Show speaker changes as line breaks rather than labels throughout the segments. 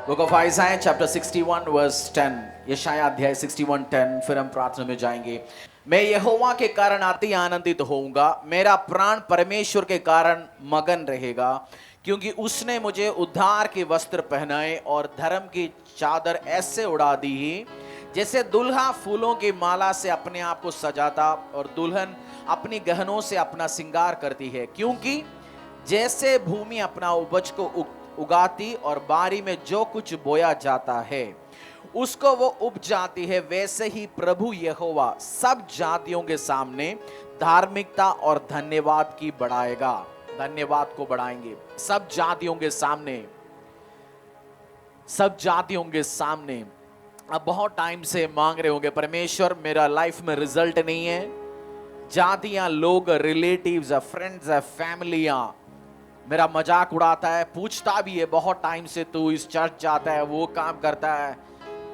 Book of Isaiah chapter 61 verse 10, यशाया अध्याय 61:10। फिर हम प्रार्थना में जाएंगे। मैं यहोवा के कारण अति आनंदित होऊंगा, मेरा प्राण परमेश्वर के कारण मगन रहेगा, क्योंकि उसने मुझे उद्धार के वस्त्र पहनाए और धर्म की चादर ऐसे उड़ा दी जैसे दुल्हा फूलों की माला से अपने आप को सजाता और दुल्हन अपनी गहनों से अपना श्रृंगार करती है। क्योंकि जैसे भूमि अपना उपज को उगाती और बारी में जो कुछ बोया जाता है उसको वो उग जाती है, वैसे ही प्रभु यहोवा सब जातियों के सामने धार्मिकता और धन्यवाद की बढ़ाएगा। धन्यवाद को बढ़ाएंगे सब जातियों के सामने, सब जातियों के सामने। अब बहुत टाइम से मांग रहे होंगे, परमेश्वर मेरा लाइफ में रिजल्ट नहीं है। जातियां, लोग, रिलेटिव्स, फ्रेंड्स, फैमिलियां मेरा मजाक उड़ाता है, पूछता भी है बहुत टाइम से तू इस चर्च जाता है, वो काम करता है,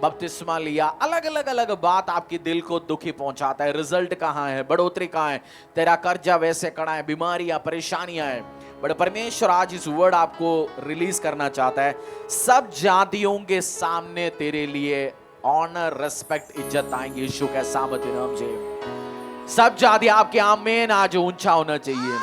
बपतिस्मा लिया, अलग अलग बात आपके दिल को दुखी पहुंचाता है। रिजल्ट कहाँ है, बढ़ोतरी कहाँ है, तेरा कर्जा वैसे कड़ा है, बीमारियां, परेशानियां हैं। बट परमेश्वर आज इस वर्ड आपको रिलीज करना चाहता है। सब जातियों के सामने तेरे लिए ऑनर, रेस्पेक्ट, इज्जत आएंगे यीशु के सामर्थ्य नाम से। सब जाति आपके आमीन आज ऊंचा होना चाहिए।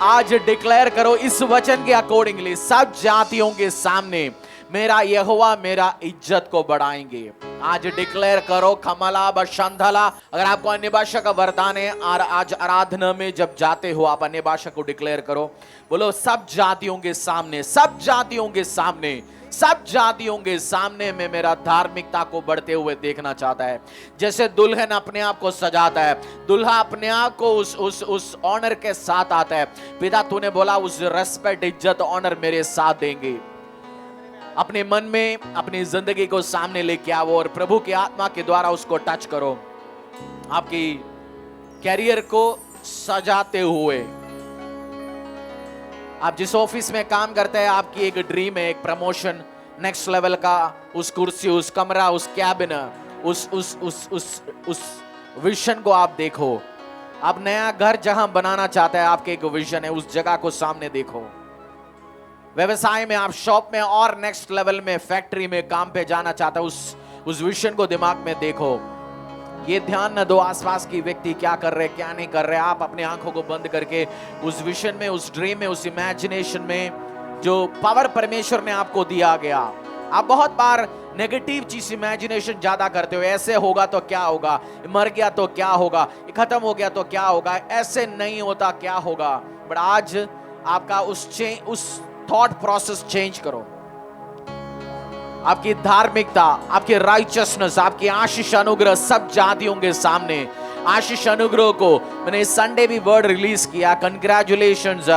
आज डिक्लेयर करो इस वचन के अकॉर्डिंगली, सब जातियों के सामने मेरा यहोवा मेरा इज्जत को बढ़ाएंगे। आज डिक्लेयर करो खमला बशंधला। अगर आपको अन्य भाषा का वरदान है और आज आराधना में जब जाते हो आप अन्य भाषा को डिक्लेयर करो, बोलो सब जातियों के सामने, सब जातियों के सामने, सब जातियों के सामने में मेरा धार्मिकता को बढ़ते हुए देखना चाहता है। जैसे दुल्हन अपने आप को सजाता है, दुल्हा अपने आप को उस ऑनर के साथ आता है। पिता तूने बोला उस रेस्पेक्ट, इज्जत, ऑनर मेरे साथ देंगे। अपने मन में अपनी जिंदगी को सामने लेके आओ और प्रभु की आत्मा के द्वारा उसको टच करो। आपकी कैरियर को सजाते हुए, आप जिस ऑफिस में काम करते हैं, आपकी एक ड्रीम है, एक प्रमोशन, नेक्स्ट लेवल का, उस कुर्सी, उस कमरा, उस कैबिन, उस विजन को आप देखो। आप नया घर जहां बनाना चाहते हैं, आपके एक विजन है, उस जगह को सामने देखो। व्यवसाय में आप शॉप में और नेक्स्ट लेवल में, फैक्ट्री में काम पे जाना चाहते हैं, उस विजन को दिमाग में देखो। ये ध्यान न दो आसपास की व्यक्ति क्या कर रहे, क्या नहीं कर रहे। आप अपने आंखों को बंद करके उस विजन में, उस ड्रीम में, उस इमेजिनेशन में जो पावर परमेश्वर ने आपको दिया गया। आप बहुत बार नेगेटिव चीज इमेजिनेशन ज्यादा करते हो, ऐसे होगा तो क्या होगा, मर गया तो क्या होगा, खत्म हो गया तो क्या होगा, ऐसे नहीं होता क्या होगा। बट आज आपका उस थॉट प्रोसेस चेंज करो। आपकी धार्मिकता, आपकी राइचसनेस, आपकी आशीष अनुग्रह सब जातियों के सामने, आशीष अनुग्रह को मैंने इस संडे भी वर्ड रिलीज किया। कंग्रेचुलेशंस।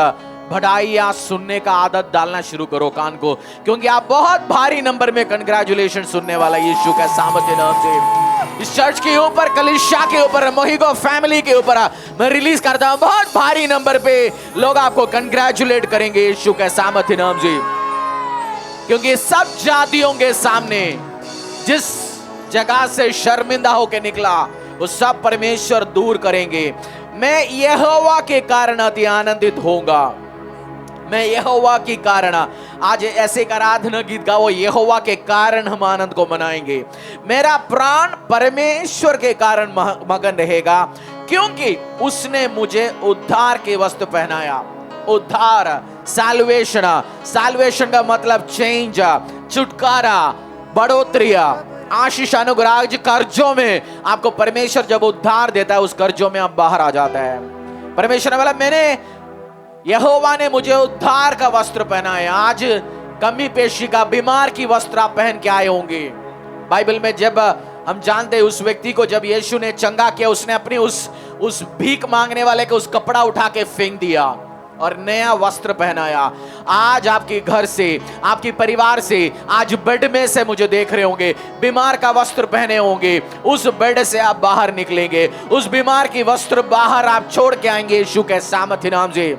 बधाइयां सुनने का आदत डालना शुरू करो कान को, क्योंकि आप बहुत भारी नंबर में कंग्रेचुलेशन सुनने वाला यीशु के सामर्थ्य नाम से। इस चर्च के ऊपर, कलीसिया के ऊपर, मोहिगो फैमिली के ऊपर मैं रिलीज करता हूं, बहुत भारी नंबर पे लोग आपको कंग्रेचुलेट करेंगे यीशु के सामर्थ्य नाम से। क्योंकि सब जातियों के सामने जिस जगह से शर्मिंदा होकर निकला, वो सब परमेश्वर दूर करेंगे। मैं यहोवा के कारण अति आनंदित होऊंगा। मैं यहोवा के कारण, आज ऐसे एक आराधना गीत गाओ, यहोवा के कारण हम आनंद को मनाएंगे। मेरा प्राण परमेश्वर के कारण मगन रहेगा, क्योंकि उसने मुझे उद्धार के वस्त्र पहनाया। उद्धार, सैल्वेशन, सैल्वेशन का मतलब चेंज, छुटकारा, बढ़ोतरी, आशीष, अनुग्रह। कर्जों में आपको परमेश्वर जब उद्धार देता है, उस कर्जों में आप बाहर आ जाता है। परमेश्वर ने बोला मैंने, यहोवा ने मुझे उद्धार का वस्त्र पहनाया। आज कमी पेशी का, बीमार की वस्त्र आप पहन के आए होंगे। बाइबल में जब हम जानते हैं उस व्यक्ति को जब यीशु ने चंगा किया, उसने अपनी उस भीख मांगने वाले को उस कपड़ा उठा के फेंक दिया और नया वस्त्र पहनाया। आज आपके घर से, आपके परिवार से, आज बेड में से मुझे देख रहे होंगे, बीमार का वस्त्र पहने होंगे, उस बेड से आप बाहर निकलेंगे, उस बीमार की वस्त्र बाहर आप छोड़ के आएंगे यीशु के सामर्थ्य नाम से।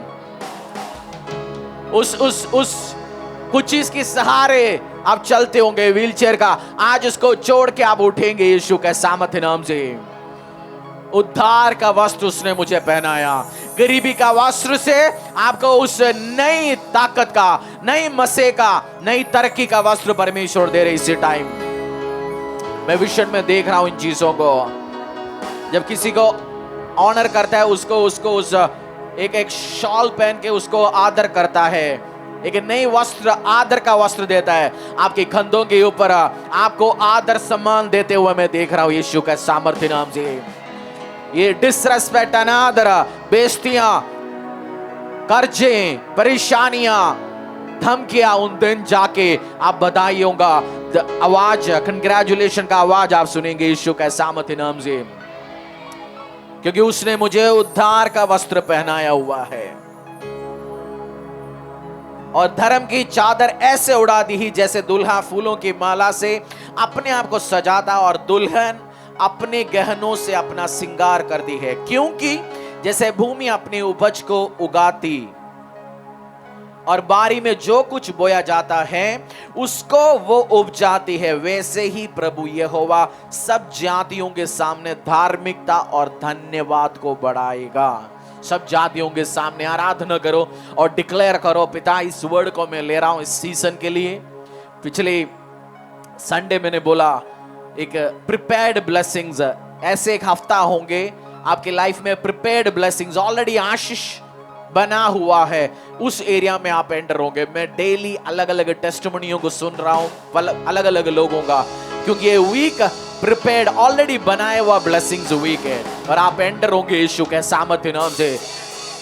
उस कुछ चीज के सहारे आप चलते होंगे, व्हीलचेयर का, आज उसको छोड़ के आप उठेंगे यीशु के सामर्थ्य नाम से। उद्धार का वस्त्र उसने मुझे पहनाया। गरीबी का वस्त्र से आपको उस नई ताकत का, नई मसे का, नई तरक्की का वस्त्र परमेश्वर दे रहे इसी टाइम। मैं विजन में देख रहा हूं इन चीजों को। जब किसी को ऑनर करता है, उसको उस एक शॉल पहन के उसको आदर करता है, एक नई वस्त्र, आदर का वस्त्र देता है। आपके कंधों के ऊपर आपको आदर सम्मान देते हुए मैं देख रहा हूं यीशु के सामर्थ्य नाम से। ये डिसरेस्पेक्ट, अनादर, बेइज्जतियां, कर्जे, परेशानियां, धमकियां, उन दिन जाके आप बधाइयों का आवाज, कंग्रेचुलेशन का आवाज आप सुनेंगे यीशु के सामर्थ्य नाम से, क्योंकि उसने मुझे उद्धार का वस्त्र पहनाया हुआ है और धर्म की चादर ऐसे उड़ा दी ही जैसे दुल्हा फूलों की माला से अपने आप को सजाता और दुल्हन अपने गहनों से अपना श्रृंगार करती है। क्योंकि जैसे भूमि अपनी उपज को उगाती और बारी में जो कुछ बोया जाता है उसको वो उपजाती है, वैसे ही प्रभु यहोवा सब जातियों के सामने धार्मिकता और धन्यवाद को बढ़ाएगा। सब जातियों के सामने आराधना करो और डिक्लेयर करो, पिता इस वर्ड को मैं ले रहा हूं इस सीजन के लिए। पिछले संडे मैंने बोला एक प्रिपेयर्ड ब्लेसिंग्स, ऐसे एक हफ्ता होंगे आपकी लाइफ में प्रिपेयर्ड ब्लेसिंग्स, ऑलरेडी आशीष बना हुआ है, उस एरिया में आप एंटर होंगे। मैं डेली अलग अलग टेस्टिमोनियों को सुन रहा हूं, अलग अलग लोगों का, क्योंकि ये वीक प्रिपेयर्ड, ऑलरेडी बनाया हुआ ब्लेसिंग्स वीक है और आप एंटर होंगे यीशु के सामर्थ्य नाम से।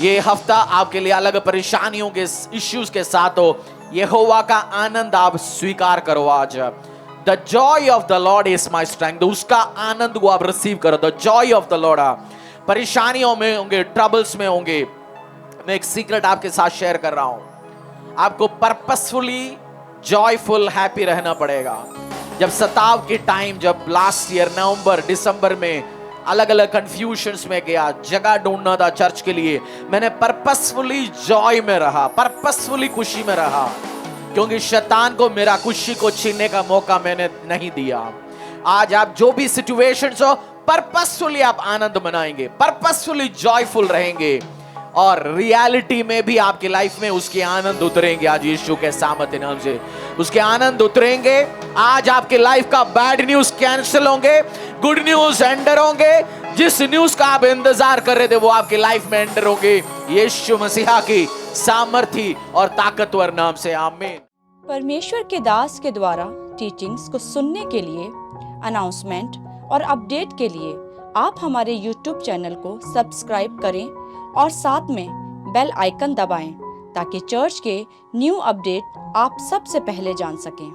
ये हफ्ता आपके लिए अलग परेशानियों के इश्यूज के साथ हो, यहोवा का आनंद आप स्वीकार करो आज। The Joy of the Lord is my strength, उसका आनंद को आप रिसीव करो। The Joy of the Lord. परेशानियों में होंगे, ट्रबल्स में होंगे, मैं एक सीक्रेट आपके साथ शेयर कर रहा हूं। आपको पर्पसफुली जॉयफुल हैप्पी रहना पड़ेगा। जब सताव के टाइम, जब लास्ट ईयर नवंबर दिसंबर में अलग अलग कंफ्यूजन्स में गया, जगह ढूंढना था चर्च के लिए, मैंने पर्पसफुली जॉय में रहा, पर्पसफुली खुशी में रहा, क्योंकि शैतान को मेरा खुशी को छीनने का मौका मैंने नहीं दिया। आज आप जो भी सिचुएशंस हो, पर्पसफुली आप आनंद मनाएंगे, पर्पसफुली जॉयफुल रहेंगे और रियलिटी में भी आपकी लाइफ में उसके आनंद उतरेंगे। आज यीशु के सामर्थ्य नाम से उसके आनंद उतरेंगे। आज आपके लाइफ का बैड न्यूज कैंसिल होंगे, गुड न्यूज एंटर होंगे। जिस न्यूज का आप इंतजार कर रहे थे वो आपकी लाइफ में एंटर होंगे यीशु मसीहा की सामर्थ्य और ताकतवर नाम से, आमीन।
परमेश्वर के दास के द्वारा टीचिंग्स को सुनने के लिए, अनाउंसमेंट और अपडेट के लिए आप हमारे YouTube चैनल को सब्सक्राइब करें और साथ में बेल आइकन दबाएं ताकि चर्च के न्यू अपडेट आप सबसे पहले जान सकें।